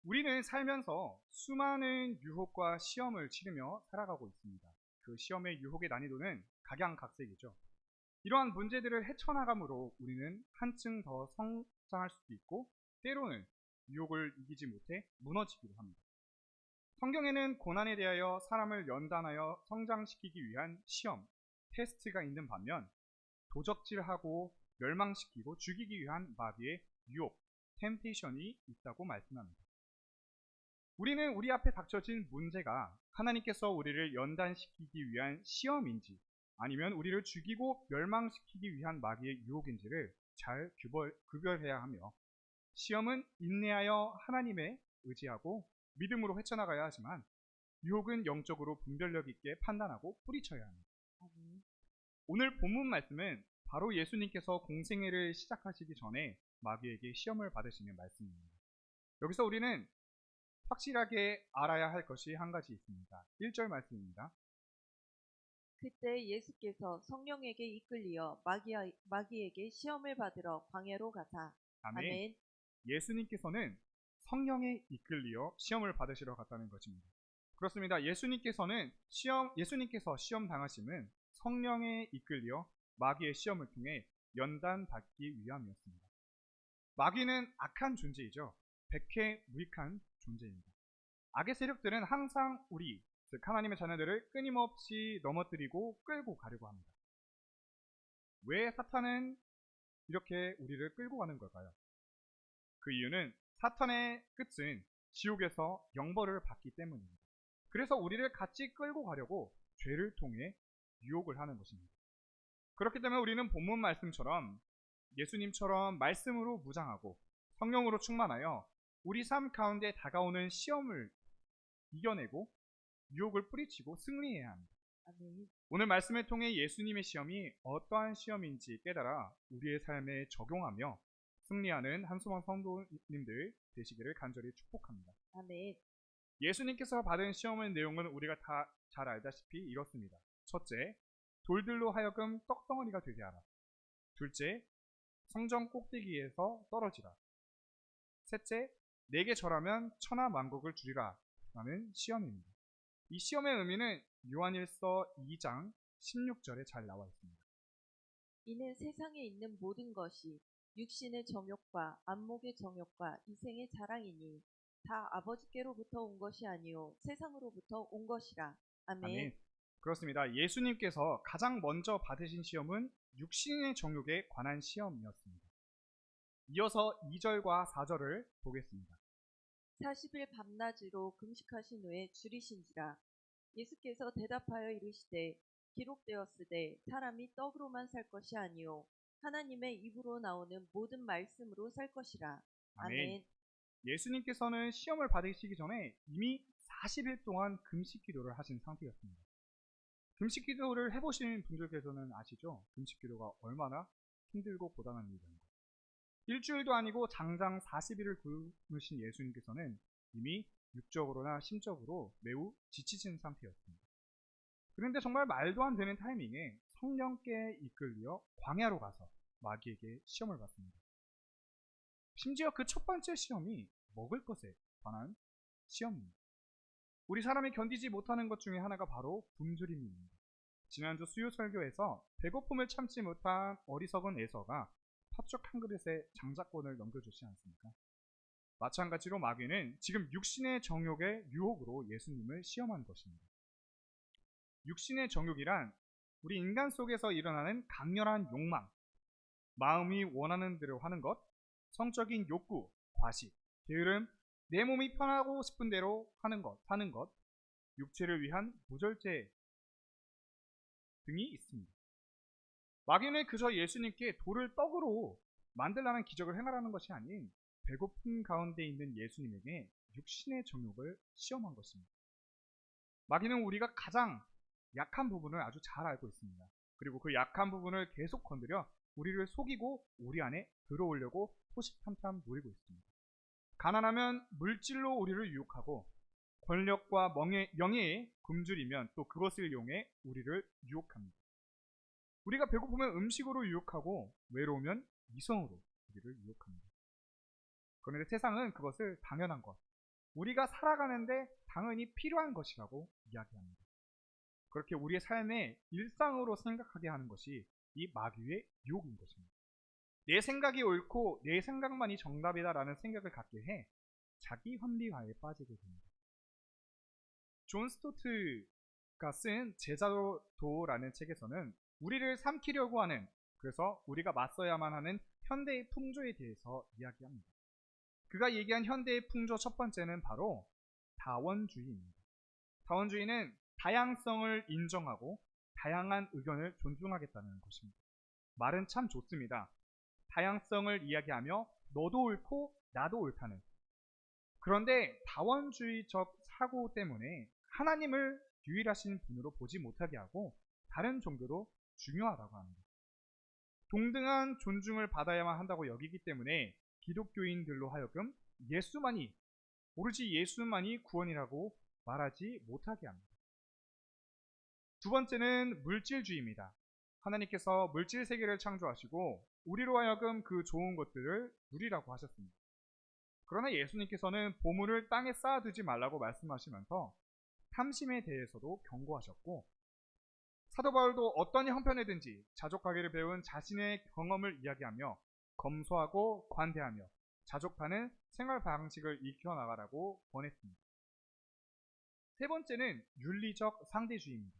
우리는 살면서 수많은 유혹과 시험을 치르며 살아가고 있습니다. 그 시험의 유혹의 난이도는 각양각색이죠. 이러한 문제들을 헤쳐나감으로 우리는 한층 더 성장할 수도 있고, 때로는 유혹을 이기지 못해 무너지기도 합니다. 성경에는 고난에 대하여 사람을 연단하여 성장시키기 위한 시험, 테스트가 있는 반면, 도적질하고 멸망시키고 죽이기 위한 마귀의 유혹, 템테이션이 있다고 말씀합니다. 우리는 우리 앞에 닥쳐진 문제가 하나님께서 우리를 연단시키기 위한 시험인지, 아니면 우리를 죽이고 멸망시키기 위한 마귀의 유혹인지를 잘 구별해야 하며, 시험은 인내하여 하나님에 의지하고 믿음으로 헤쳐나가야 하지만, 유혹은 영적으로 분별력 있게 판단하고 뿌리쳐야 합니다. 오늘 본문 말씀은 바로 예수님께서 공생애를 시작하시기 전에 마귀에게 시험을 받으시는 말씀입니다. 여기서 우리는 확실하게 알아야 할 것이 한 가지 있습니다. 1절 말씀입니다. 그때 예수께서 성령에게 이끌리어 마귀에게 시험을 받으러 광야로 가사. 아멘. 아멘. 예수님께서는 성령에 이끌리어 시험을 받으시러 갔다는 것입니다. 그렇습니다. 예수님께서 시험 당하심은 성령에 이끌려 마귀의 시험을 통해 연단받기 위함이었습니다. 마귀는 악한 존재이죠. 백해무익한 존재입니다. 악의 세력들은 항상 즉 하나님의 자녀들을 끊임없이 넘어뜨리고 끌고 가려고 합니다. 왜 사탄은 이렇게 우리를 끌고 가는 걸까요? 그 이유는 사탄의 끝은 지옥에서 영벌을 받기 때문입니다. 그래서 우리를 같이 끌고 가려고 죄를 통해 유혹을 하는 것입니다. 그렇기 때문에 우리는 본문 말씀처럼 예수님처럼 말씀으로 무장하고 성령으로 충만하여 우리 삶 가운데 다가오는 시험을 이겨내고 유혹을 뿌리치고 승리해야 합니다. 아멘. 오늘 말씀을 통해 예수님의 시험이 어떠한 시험인지 깨달아 우리의 삶에 적용하며 승리하는 한소망 성도님들 되시기를 간절히 축복합니다. 아멘. 예수님께서 받은 시험의 내용은 우리가 다 잘 알다시피 이렇습니다. 첫째, 돌들로 하여금 떡덩어리가 되게 하라. 둘째, 성전 꼭대기에서 떨어지라. 셋째, 내게 절하면 천하 만국을 주리라 라는 시험입니다. 이 시험의 의미는 요한일서 2장 16절에 잘 나와 있습니다. 이는 세상에 있는 모든 것이 육신의 정욕과 안목의 정욕과 이생의 자랑이니 다 아버지께로부터 온 것이 아니요 세상으로부터 온 것이라. 아멘. 아멘. 그렇습니다. 예수님께서 가장 먼저 받으신 시험은 육신의 정욕에 관한 시험이었습니다. 이어서 2절과 4절을 보겠습니다. 40일 밤낮으로 금식하신 후에 줄이신지라. 예수께서 대답하여 이르시되 기록되었으되 사람이 떡으로만 살 것이 아니요 하나님의 입으로 나오는 모든 말씀으로 살 것이라. 아멘. 아멘. 예수님께서는 시험을 받으시기 전에 이미 40일 동안 금식 기도를 하신 상태였습니다. 금식 기도를 해보신 분들께서는 아시죠? 금식 기도가 얼마나 힘들고 고단한 일인가. 일주일도 아니고 장장 40일을 굶으신 예수님께서는 이미 육적으로나 심적으로 매우 지치신 상태였습니다. 그런데 정말 말도 안 되는 타이밍에 성령께 이끌려 광야로 가서 마귀에게 시험을 받습니다. 심지어 그 첫 번째 시험이 먹을 것에 관한 시험입니다. 우리 사람이 견디지 못하는 것 중에 하나가 바로 굶주림입니다. 지난주 수요 설교에서 배고픔을 참지 못한 어리석은 에서가 팥죽 한 그릇에 장자권을 넘겨주지 않습니까? 마찬가지로 마귀는 지금 육신의 정욕의 유혹으로 예수님을 시험한 것입니다. 육신의 정욕이란 우리 인간 속에서 일어나는 강렬한 욕망, 마음이 원하는 대로 하는 것, 성적인 욕구, 과식, 게으름, 내 몸이 편하고 싶은 대로 사는 것, 육체를 위한 무절제 등이 있습니다. 마귀는 그저 예수님께 돌을 떡으로 만들라는 기적을 행하라는 것이 아닌 배고픔 가운데 있는 예수님에게 육신의 정욕을 시험한 것입니다. 마귀는 우리가 가장 약한 부분을 아주 잘 알고 있습니다. 그리고 그 약한 부분을 계속 건드려 우리를 속이고 우리 안에 들어오려고 호시탐탐 노리고 있습니다. 가난하면 물질로 우리를 유혹하고 권력과 명예에 굶주리면 또 그것을 이용해 우리를 유혹합니다. 우리가 배고프면 음식으로 유혹하고 외로우면 이성으로 우리를 유혹합니다. 그런데 세상은 그것을 당연한 것, 우리가 살아가는데 당연히 필요한 것이라고 이야기합니다. 그렇게 우리의 삶의 일상으로 생각하게 하는 것이 이 마귀의 유혹인 것입니다. 내 생각이 옳고 내 생각만이 정답이다라는 생각을 갖게 해 자기 합리화에 빠지게 됩니다. 존 스토트가 쓴 제자도라는 책에서는 우리를 삼키려고 하는, 그래서 우리가 맞서야만 하는 현대의 풍조에 대해서 이야기합니다. 그가 얘기한 현대의 풍조 첫 번째는 바로 다원주의입니다. 다원주의는 다양성을 인정하고 다양한 의견을 존중하겠다는 것입니다. 말은 참 좋습니다. 다양성을 이야기하며 너도 옳고 나도 옳다는. 그런데 다원주의적 사고 때문에 하나님을 유일하신 분으로 보지 못하게 하고 다른 종교도 중요하다고 합니다. 동등한 존중을 받아야만 한다고 여기기 때문에 기독교인들로 하여금 예수만이, 오로지 예수만이 구원이라고 말하지 못하게 합니다. 두 번째는 물질주의입니다. 하나님께서 물질 세계를 창조하시고 우리로 하여금 그 좋은 것들을 누리라고 하셨습니다. 그러나 예수님께서는 보물을 땅에 쌓아두지 말라고 말씀하시면서 탐심에 대해서도 경고하셨고, 사도 바울도 어떤 형편이든지 자족하기를 배운 자신의 경험을 이야기하며 검소하고 관대하며 자족하는 생활 방식을 익혀나가라고 권했습니다. 세 번째는 윤리적 상대주의입니다.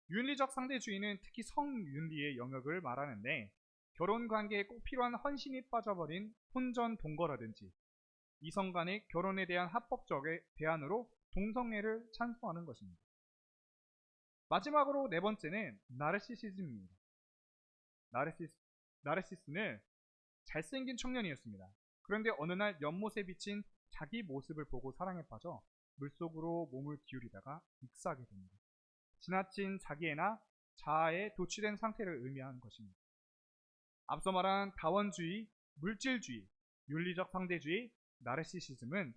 윤리적 상대주의는 특히 성윤리의 영역을 말하는데, 결혼관계에 꼭 필요한 헌신이 빠져버린 혼전동거라든지 이성 간의 결혼에 대한 합법적의 대안으로 동성애를 찬성하는 것입니다. 마지막으로 네 번째는 나르시시즘입니다. 나르시스는 잘생긴 청년이었습니다. 그런데 어느 날 연못에 비친 자기 모습을 보고 사랑에 빠져 물속으로 몸을 기울이다가 익사하게 됩니다. 지나친 자기애나 자아에 도취된 상태를 의미하는 것입니다. 앞서 말한 다원주의, 물질주의, 윤리적 상대주의, 나르시시즘은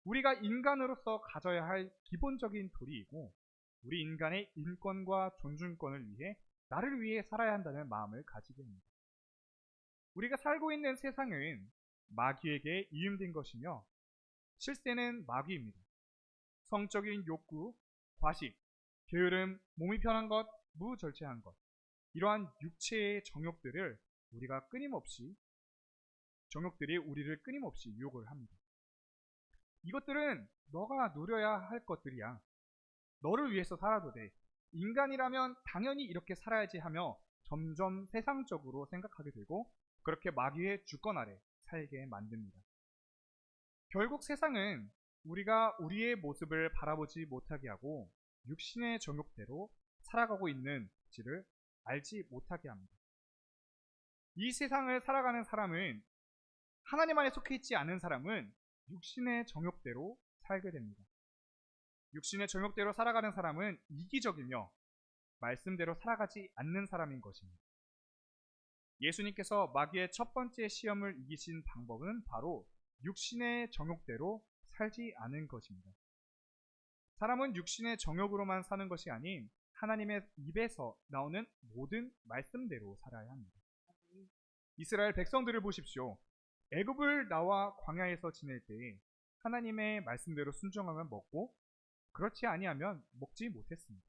우리가 인간으로서 가져야 할 기본적인 도리이고, 우리 인간의 인권과 존중권을 위해 나를 위해 살아야 한다는 마음을 가지게 합니다. 우리가 살고 있는 세상은 마귀에게 이음된 것이며 실세는 마귀입니다. 성적인 욕구, 과식, 게으름, 몸이 편한 것, 무절제한 것, 이러한 육체의 정욕들이 우리를 끊임없이 유혹을 합니다. 이것들은 너가 누려야 할 것들이야. 너를 위해서 살아도 돼. 인간이라면 당연히 이렇게 살아야지 하며 점점 세상적으로 생각하게 되고, 그렇게 마귀의 주권 아래 살게 만듭니다. 결국 세상은 우리가 우리의 모습을 바라보지 못하게 하고 육신의 정욕대로 살아가고 있는지를 알지 못하게 합니다. 이 세상을 살아가는 사람은, 하나님 안에 속해 있지 않은 사람은 육신의 정욕대로 살게 됩니다. 육신의 정욕대로 살아가는 사람은 이기적이며 말씀대로 살아가지 않는 사람인 것입니다. 예수님께서 마귀의 첫 번째 시험을 이기신 방법은 바로 육신의 정욕대로 살지 않은 것입니다. 사람은 육신의 정욕으로만 사는 것이 아닌 하나님의 입에서 나오는 모든 말씀대로 살아야 합니다. 이스라엘 백성들을 보십시오. 애굽을 나와 광야에서 지낼 때 하나님의 말씀대로 순종하면 먹고, 그렇지 아니하면 먹지 못했습니다.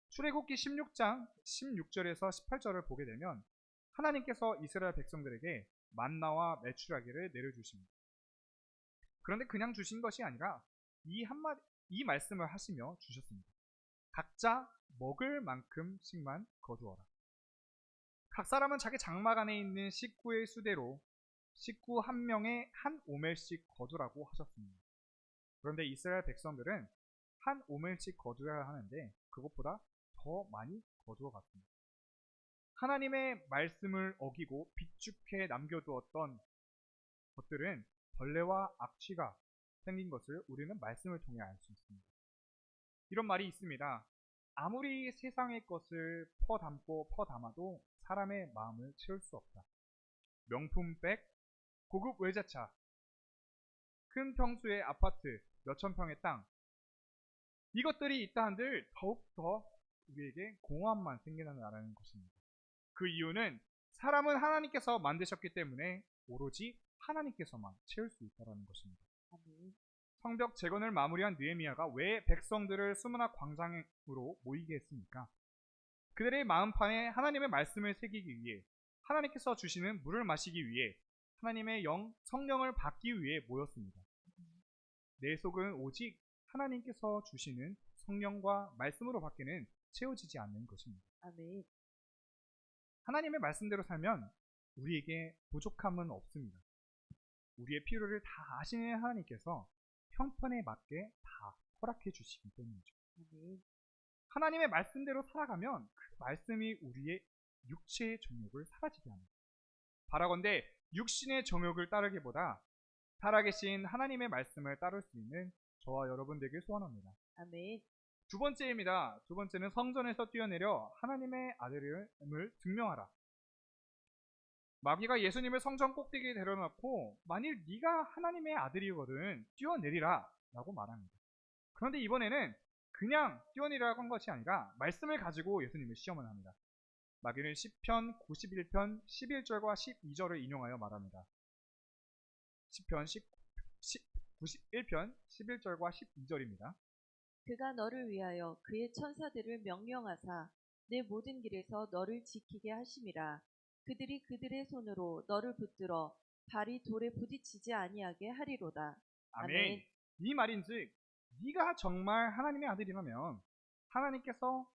출애굽기 16장 16절에서 18절을 보게 되면 하나님께서 이스라엘 백성들에게 만나와 메추라기를 내려주십니다. 그런데 그냥 주신 것이 아니라 이 말씀을 하시며 주셨습니다. 각자 먹을 만큼씩만 거두어라. 각 사람은 자기 장막 안에 있는 식구의 수대로 식구 한 명에 한 오멜씩 거두라고 하셨습니다. 그런데 이스라엘 백성들은 한 오멜씩 거두어야 하는데 그것보다 더 많이 거두어 갔습니다. 하나님의 말씀을 어기고 비축해 남겨두었던 것들은 벌레와 악취가 생긴 것을 우리는 말씀을 통해 알 수 있습니다. 이런 말이 있습니다. 아무리 세상의 것을 퍼담고 퍼담아도 사람의 마음을 채울 수 없다. 명품백, 고급 외제차, 큰 평수의 아파트, 몇천 평의 땅, 이것들이 있다 한들 더욱더 우리에게 공허함만 생겨나는 것입니다. 그 이유는 사람은 하나님께서 만드셨기 때문에 오로지 하나님께서만 채울 수 있다는 것입니다. 성벽 재건을 마무리한 느헤미야가 왜 백성들을 수문학 광장으로 모이게 했습니까? 그들의 마음판에 하나님의 말씀을 새기기 위해, 하나님께서 주시는 물을 마시기 위해, 하나님의 성령을 받기 위해 모였습니다. 내 속은 오직 하나님께서 주시는 성령과 말씀으로 밖에는 채워지지 않는 것입니다. 아멘. 하나님의 말씀대로 살면 우리에게 부족함은 없습니다. 우리의 필요를 다 아시는 하나님께서 형편에 맞게 다 허락해 주시기 때문이죠. 아멘. 하나님의 말씀대로 살아가면 그 말씀이 우리의 육체의 정욕을 사라지게 합니다. 바라건대 육신의 정욕을 따르기보다 살아계신 하나님의 말씀을 따를 수 있는 저와 여러분 되길 소원합니다. 아멘. 두 번째입니다. 두 번째는 성전에서 뛰어내려 하나님의 아들임을 증명하라. 마귀가 예수님을 성전 꼭대기에 데려놓고 만일 네가 하나님의 아들이거든 뛰어내리라 라고 말합니다. 그런데 이번에는 그냥 뛰어내리라고 한 것이 아니라 말씀을 가지고 예수님을 시험을 합니다. 마귀는 시편 91편 11절과 12절을 인용하여 말합니다. 시편 91편 11절과 12절입니다. 그가 너를 위하여 그의 천사들을 명령하사 내 모든 길에서 너를 지키게 하심이라. 그들이 그들의 손으로 너를 붙들어 발이 돌에 부딪히지 아니하게 하리로다. 아멘. 이 말인즉 네가 정말 하나님의 아들이라면 하나님께서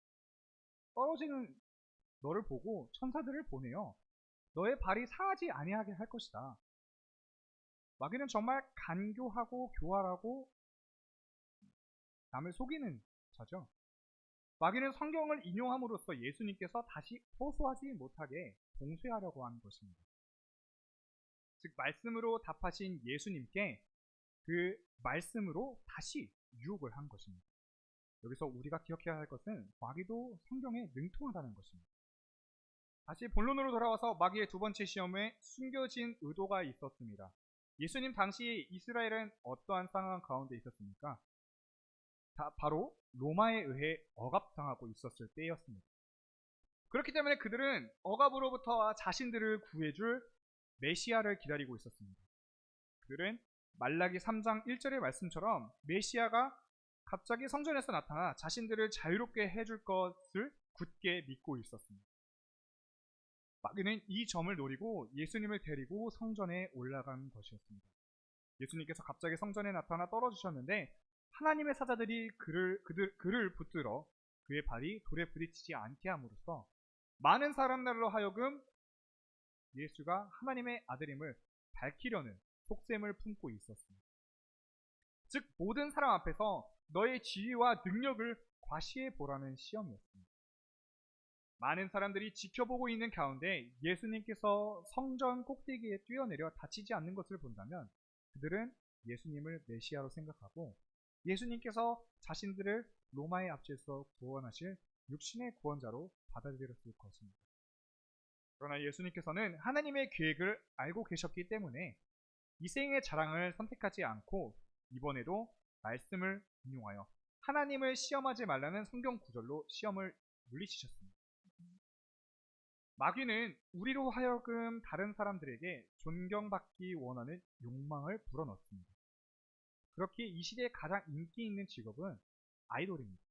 떨어지는 너를 보고 천사들을 보내어 너의 발이 상하지 아니하게 할 것이다. 마귀는 정말 간교하고 교활하고 남을 속이는 자죠. 마귀는 성경을 인용함으로써 예수님께서 다시 호소하지 못하게 봉쇄하려고 하는 것입니다. 즉 말씀으로 답하신 예수님께 그 말씀으로 다시 유혹을 한 것입니다. 여기서 우리가 기억해야 할 것은 마귀도 성경에 능통하다는 것입니다. 다시 본론으로 돌아와서 마귀의 두 번째 시험에 숨겨진 의도가 있었습니다. 예수님 당시 이스라엘은 어떠한 상황 가운데 있었습니까? 바로 로마에 의해 억압당하고 있었을 때였습니다. 그렇기 때문에 그들은 억압으로부터 자신들을 구해줄 메시아를 기다리고 있었습니다. 그들은 말라기 3장 1절의 말씀처럼 메시아가 갑자기 성전에서 나타나 자신들을 자유롭게 해줄 것을 굳게 믿고 있었습니다. 마귀는 이 점을 노리고 예수님을 데리고 성전에 올라간 것이었습니다. 예수님께서 갑자기 성전에 나타나 떨어지셨는데 하나님의 사자들이 그를 붙들어 그의 발이 돌에 부딪히지 않게 함으로써 많은 사람들로 하여금 예수가 하나님의 아들임을 밝히려는 속셈을 품고 있었습니다. 즉 모든 사람 앞에서 너의 지위와 능력을 과시해 보라는 시험이었습니다. 많은 사람들이 지켜보고 있는 가운데 예수님께서 성전 꼭대기에 뛰어내려 다치지 않는 것을 본다면 그들은 예수님을 메시아로 생각하고 예수님께서 자신들을 로마의 압제에서 구원하실 육신의 구원자로 받아들였을 것입니다. 그러나 예수님께서는 하나님의 계획을 알고 계셨기 때문에 이생의 자랑을 선택하지 않고 이번에도 말씀을 인용하여 하나님을 시험하지 말라는 성경 구절로 시험을 물리치셨습니다. 마귀는 우리로 하여금 다른 사람들에게 존경받기 원하는 욕망을 불어넣습니다. 그렇기에 이 시대에 가장 인기 있는 직업은 아이돌입니다.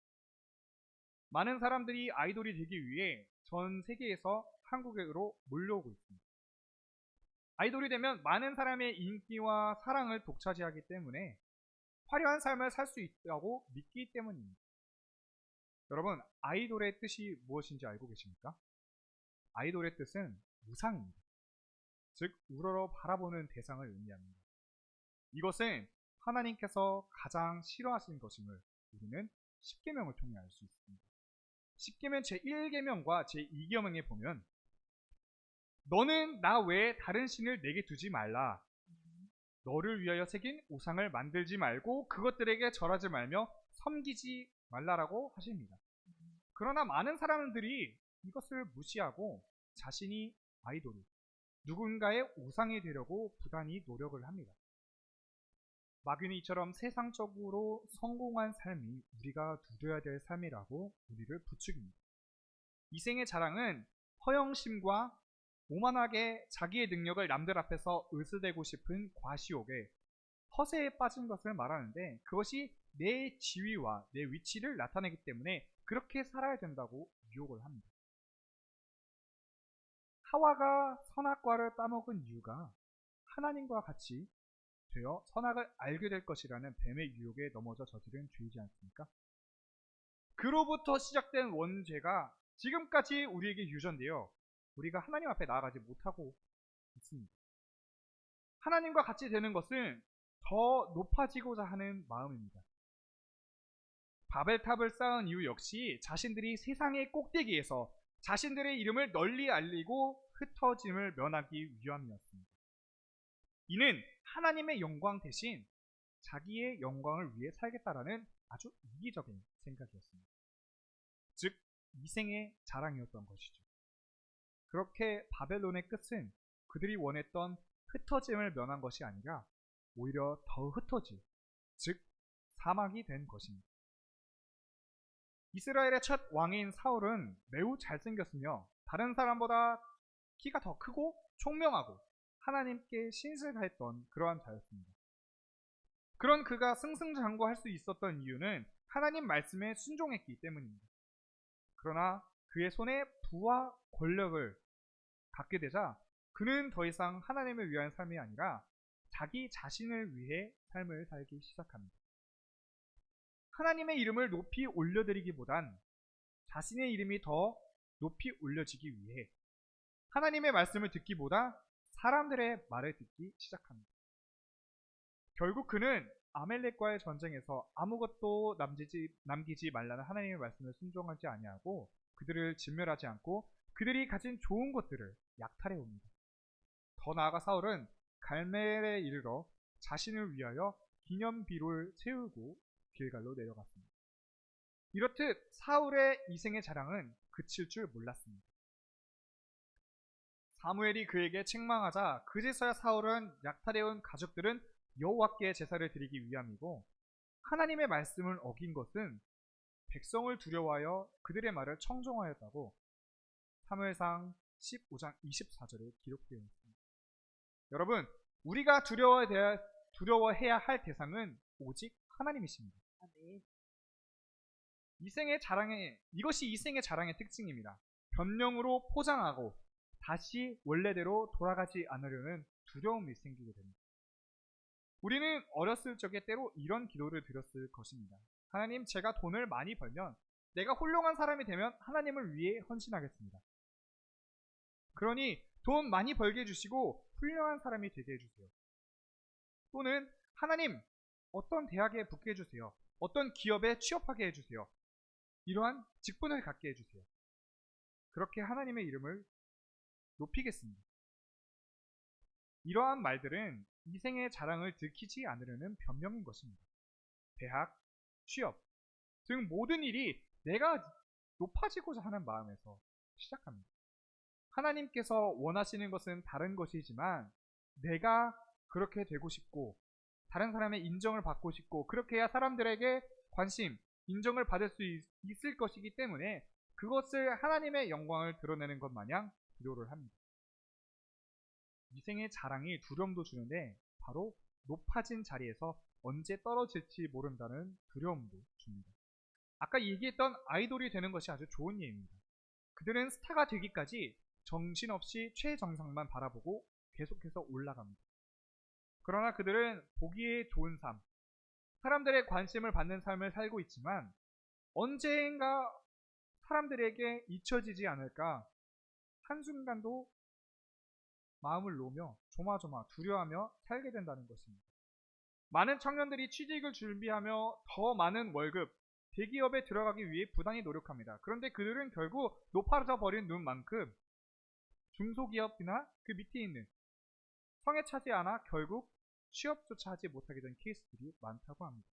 많은 사람들이 아이돌이 되기 위해 전 세계에서 한국으로 몰려오고 있습니다. 아이돌이 되면 많은 사람의 인기와 사랑을 독차지하기 때문에 화려한 삶을 살 수 있다고 믿기 때문입니다. 여러분, 아이돌의 뜻이 무엇인지 알고 계십니까? 아이돌의 뜻은 우상입니다. 즉, 우러러 바라보는 대상을 의미합니다. 이것은 하나님께서 가장 싫어하시는 것임을 우리는 십계명을 통해 알 수 있습니다. 십계명 제1계명과 제2계명에 보면 너는 나 외에 다른 신을 내게 두지 말라. 너를 위하여 새긴 우상을 만들지 말고 그것들에게 절하지 말며 섬기지 말라라고 하십니다. 그러나 많은 사람들이 이것을 무시하고 자신이 아이돌이 누군가의 우상이 되려고 부단히 노력을 합니다. 마귀는 이처럼 세상적으로 성공한 삶이 우리가 누려야 될 삶이라고 우리를 부추깁니다. 이생의 자랑은 허영심과 오만하게 자기의 능력을 남들 앞에서 으스대고 싶은 과시욕에 허세에 빠진 것을 말하는데 그것이 내 지위와 내 위치를 나타내기 때문에 그렇게 살아야 된다고 유혹을 합니다. 하와가 선악과를 따먹은 이유가 하나님과 같이 되어 선악을 알게 될 것이라는 뱀의 유혹에 넘어져 저지른 죄이지 않습니까? 그로부터 시작된 원죄가 지금까지 우리에게 유전되어 우리가 하나님 앞에 나아가지 못하고 있습니다. 하나님과 같이 되는 것은 더 높아지고자 하는 마음입니다. 바벨탑을 쌓은 이유 역시 자신들이 세상의 꼭대기에서 자신들의 이름을 널리 알리고 흩어짐을 면하기 위함이었습니다. 이는 하나님의 영광 대신 자기의 영광을 위해 살겠다라는 아주 이기적인 생각이었습니다. 즉 이생의 자랑이었던 것이죠. 그렇게 바벨론의 끝은 그들이 원했던 흩어짐을 면한 것이 아니라 오히려 더 흩어질, 즉 사막이 된 것입니다. 이스라엘의 첫 왕인 사울은 매우 잘생겼으며 다른 사람보다 키가 더 크고 총명하고 하나님께 신실을 다했던 그러한 자였습니다. 그런 그가 승승장구할 수 있었던 이유는 하나님 말씀에 순종했기 때문입니다. 그러나 그의 손에 부와 권력을 갖게 되자 그는 더 이상 하나님을 위한 삶이 아니라 자기 자신을 위해 삶을 살기 시작합니다. 하나님의 이름을 높이 올려드리기보단 자신의 이름이 더 높이 올려지기 위해 하나님의 말씀을 듣기보다 사람들의 말을 듣기 시작합니다. 결국 그는 아멜렉과의 전쟁에서 아무것도 남기지 말라는 하나님의 말씀을 순종하지 아니하고 그들을 진멸하지 않고 그들이 가진 좋은 것들을 약탈해 옵니다. 더 나아가 사울은 갈멜에 이르러 자신을 위하여 기념비를 세우고 길갈로 내려갔습니다. 이렇듯 사울의 이생의 자랑은 그칠 줄 몰랐습니다. 사무엘이 그에게 책망하자 그제서야 사울은 약탈해온 가족들은 여호와께 제사를 드리기 위함이고 하나님의 말씀을 어긴 것은 백성을 두려워하여 그들의 말을 청종하였다고 사무엘상 15장 24절에 기록되어 있습니다. 여러분, 우리가 두려워해야 할 대상은 오직 하나님이십니다. 아멘. 이것이 이생의 자랑의 특징입니다. 변명으로 포장하고 다시 원래대로 돌아가지 않으려는 두려움이 생기게 됩니다. 우리는 어렸을 적에 때로 이런 기도를 드렸을 것입니다. 하나님, 제가 돈을 많이 벌면 내가 훌륭한 사람이 되면 하나님을 위해 헌신하겠습니다. 그러니 돈 많이 벌게 해주시고 훌륭한 사람이 되게 해주세요. 또는 하나님, 어떤 대학에 붙게 해주세요. 어떤 기업에 취업하게 해주세요. 이러한 직분을 갖게 해주세요. 그렇게 하나님의 이름을 높이겠습니다. 이러한 말들은 이생의 자랑을 들키지 않으려는 변명인 것입니다. 대학, 취업 등 모든 일이 내가 높아지고자 하는 마음에서 시작합니다. 하나님께서 원하시는 것은 다른 것이지만 내가 그렇게 되고 싶고 다른 사람의 인정을 받고 싶고 그렇게 해야 사람들에게 관심, 인정을 받을 수 있을 것이기 때문에 그것을 하나님의 영광을 드러내는 것 마냥 기도를 합니다. 이생의 자랑이 두려움도 주는데 바로 높아진 자리에서 언제 떨어질지 모른다는 두려움도 줍니다. 아까 얘기했던 아이돌이 되는 것이 아주 좋은 예입니다. 그들은 스타가 되기까지 정신없이 최정상만 바라보고 계속해서 올라갑니다. 그러나 그들은 보기에 좋은 삶, 사람들의 관심을 받는 삶을 살고 있지만 언젠가 사람들에게 잊혀지지 않을까 한순간도 마음을 놓으며 조마조마 두려워하며 살게 된다는 것입니다. 많은 청년들이 취직을 준비하며 더 많은 월급, 대기업에 들어가기 위해 부단히 노력합니다. 그런데 그들은 결국 높아져 버린 눈만큼 중소기업이나 그 밑에 있는 성에 차지 않아 결국 취업조차 하지 못하게 된 케이스들이 많다고 합니다.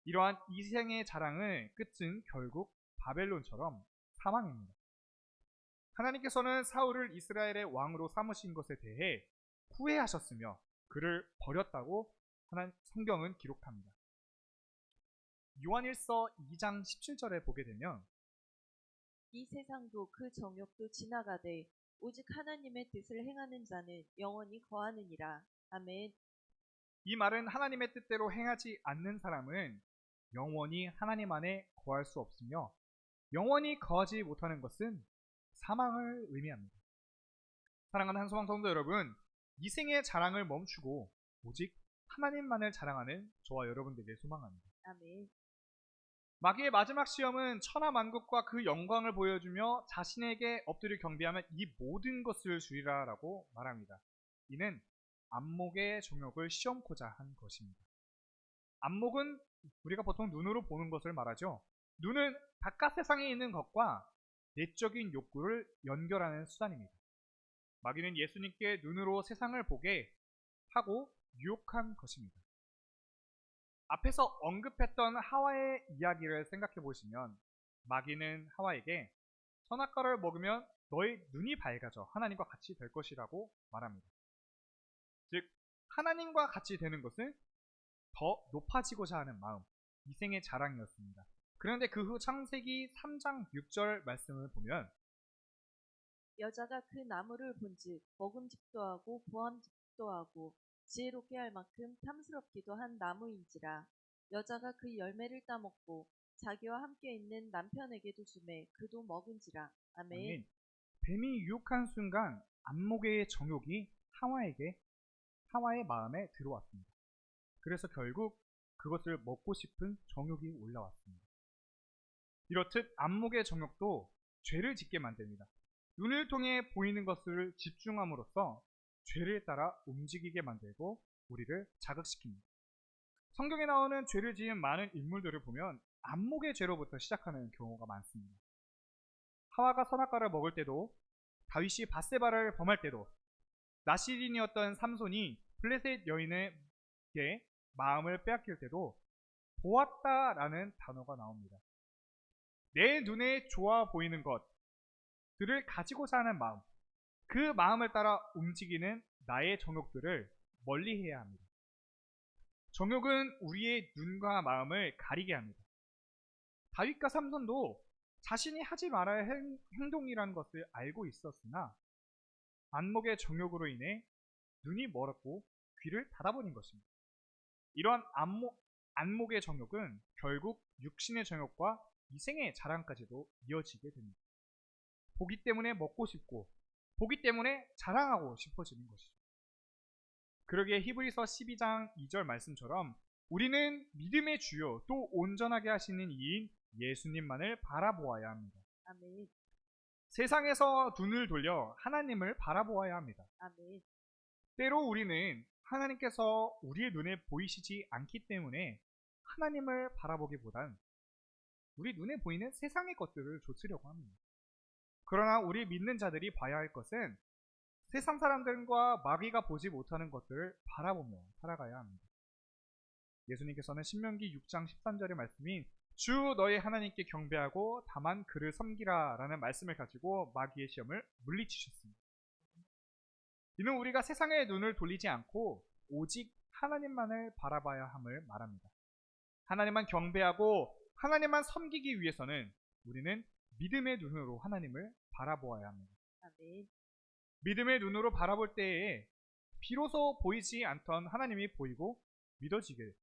이러한 이생의 자랑의 끝은 결국 바벨론처럼 사망입니다. 하나님께서는 사울을 이스라엘의 왕으로 삼으신 것에 대해 후회하셨으며 그를 버렸다고 성경은 기록합니다. 요한일서 2장 17절에 보게 되면 이 세상도 그 정욕도 지나가되 오직 하나님의 뜻을 행하는 자는 영원히 거하느니라. 아멘. 이 말은 하나님의 뜻대로 행하지 않는 사람은 영원히 하나님 안에 거할 수 없으며 영원히 거하지 못하는 것은 사망을 의미합니다. 사랑하는 한소망 성도 여러분, 이 생의 자랑을 멈추고 오직 하나님만을 자랑하는 저와 여러분 되길 소망합니다. 아멘. 마귀의 마지막 시험은 천하만국과 그 영광을 보여주며 자신에게 엎드려 경배하면 이 모든 것을 주리라 라고 말합니다. 이는 안목의 정욕을 시험코자 한 것입니다. 안목은 우리가 보통 눈으로 보는 것을 말하죠. 눈은 바깥 세상에 있는 것과 내적인 욕구를 연결하는 수단입니다. 마귀는 예수님께 눈으로 세상을 보게 하고 유혹한 것입니다. 앞에서 언급했던 하와의 이야기를 생각해 보시면 마귀는 하와에게 선악과를 먹으면 너의 눈이 밝아져 하나님과 같이 될 것이라고 말합니다. 즉 하나님과 같이 되는 것은 더 높아지고자 하는 마음, 이생의 자랑이었습니다. 그런데 그 후 창세기 3장 6절 말씀을 보면 여자가 그 나무를 본즉 먹음직도 하고 보암직도 하고 지혜롭게 할 만큼 탐스럽기도 한 나무인지라. 여자가 그 열매를 따먹고 자기와 함께 있는 남편에게도 주매 그도 먹은지라. 아멘. 아멘. 뱀이 유혹한 순간 안목의 정욕이 하와의 마음에 들어왔습니다. 그래서 결국 그것을 먹고 싶은 정욕이 올라왔습니다. 이렇듯 안목의 정욕도 죄를 짓게 만듭니다. 눈을 통해 보이는 것을 집중함으로써 죄를 따라 움직이게 만들고 우리를 자극시킵니다. 성경에 나오는 죄를 지은 많은 인물들을 보면 안목의 죄로부터 시작하는 경우가 많습니다. 하와가 선악과를 먹을 때도, 다윗이 밧세바를 범할 때도, 나시린이었던 삼손이 블레셋 여인에게 마음을 빼앗길 때도 보았다라는 단어가 나옵니다. 내 눈에 좋아 보이는 것들을 가지고자 하는 마음, 그 마음을 따라 움직이는 나의 정욕들을 멀리해야 합니다. 정욕은 우리의 눈과 마음을 가리게 합니다. 다윗과 삼손도 자신이 하지 말아야 할 행동이라는 것을 알고 있었으나 안목의 정욕으로 인해 눈이 멀었고 귀를 닫아버린 것입니다. 이러한 안목의 정욕은 결국 육신의 정욕과 이생의 자랑까지도 이어지게 됩니다. 보기 때문에 먹고 싶고 보기 때문에 자랑하고 싶어지는 것이죠. 그러기에 히브리서 12장 2절 말씀처럼 우리는 믿음의 주요 또 온전하게 하시는 이인 예수님만을 바라보아야 합니다. 아멘. 세상에서 눈을 돌려 하나님을 바라보아야 합니다. 아멘. 때로 우리는 하나님께서 우리의 눈에 보이시지 않기 때문에 하나님을 바라보기보단 우리 눈에 보이는 세상의 것들을 좇으려고 합니다. 그러나 우리 믿는 자들이 봐야 할 것은 세상 사람들과 마귀가 보지 못하는 것들을 바라보며 살아가야 합니다. 예수님께서는 신명기 6장 13절의 말씀인 주 너의 하나님께 경배하고 다만 그를 섬기라 라는 말씀을 가지고 마귀의 시험을 물리치셨습니다. 이는 우리가 세상의 눈을 돌리지 않고 오직 하나님만을 바라봐야 함을 말합니다. 하나님만 경배하고 하나님만 섬기기 위해서는 우리는 믿음의 눈으로 하나님을 바라보아야 합니다. 아멘. 믿음의 눈으로 바라볼 때에 비로소 보이지 않던 하나님이 보이고 믿어지길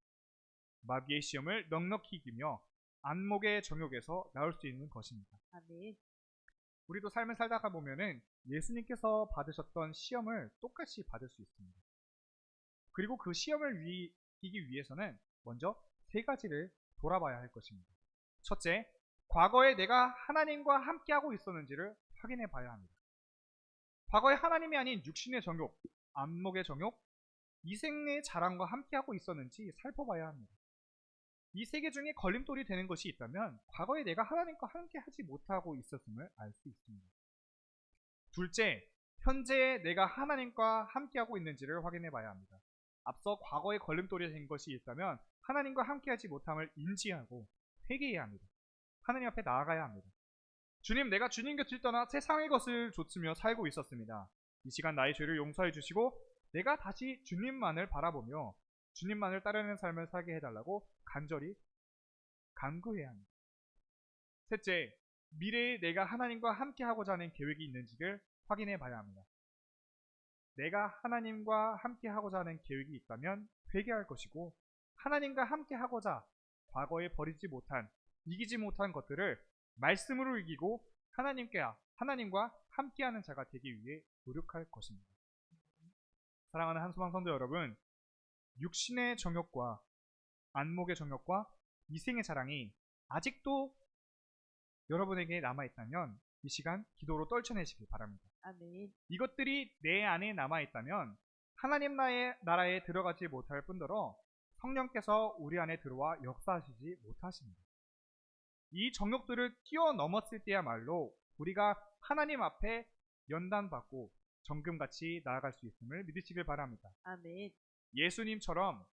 마귀의 시험을 넉넉히 이기며 안목의 정욕에서 나올 수 있는 것입니다. 아멘. 우리도 삶을 살다가 보면은 예수님께서 받으셨던 시험을 똑같이 받을 수 있습니다. 그리고 그 시험을 이기기 위해서는 먼저 세 가지를 돌아봐야 할 것입니다. 첫째, 과거에 내가 하나님과 함께하고 있었는지를 확인해 봐야 합니다. 과거에 하나님이 아닌 육신의 정욕, 안목의 정욕, 이생의 자랑과 함께하고 있었는지 살펴봐야 합니다. 이 세 개 중에 걸림돌이 되는 것이 있다면 과거에 내가 하나님과 함께하지 못하고 있었음을 알 수 있습니다. 둘째, 현재 내가 하나님과 함께하고 있는지를 확인해 봐야 합니다. 앞서 과거에 걸림돌이 된 것이 있다면 하나님과 함께하지 못함을 인지하고 회개해야 합니다. 하나님 앞에 나아가야 합니다. 주님, 내가 주님 곁을 떠나 세상의 것을 좇으며 살고 있었습니다. 이 시간 나의 죄를 용서해 주시고 내가 다시 주님만을 바라보며 주님만을 따르는 삶을 살게 해달라고 간절히 간구해야 합니다. 셋째, 미래에 내가 하나님과 함께 하고자 하는 계획이 있는지를 확인해 봐야 합니다. 내가 하나님과 함께 하고자 하는 계획이 있다면 회개할 것이고, 하나님과 함께 하고자 과거에 버리지 못한, 이기지 못한 것들을 말씀으로 이기고 하나님과 함께하는 자가 되기 위해 노력할 것입니다. 사랑하는 한소망 성도 여러분, 육신의 정욕과 안목의 정욕과 이생의 자랑이 아직도 여러분에게 남아있다면 이 시간 기도로 떨쳐내시길 바랍니다. 아멘. 이것들이 내 안에 남아있다면 하나님 나라에 들어가지 못할 뿐더러 성령께서 우리 안에 들어와 역사하시지 못하십니다. 이 정욕들을 뛰어넘었을 때야말로 우리가 하나님 앞에 연단받고 정금같이 나아갈 수 있음을 믿으시길 바랍니다. 아멘. 예수님처럼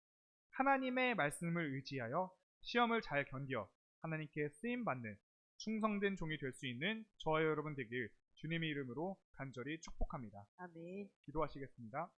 하나님의 말씀을 의지하여 시험을 잘 견뎌 하나님께 쓰임받는 충성된 종이 될 수 있는 저와 여러분 되길 주님의 이름으로 간절히 축복합니다. 아멘. 기도하시겠습니다.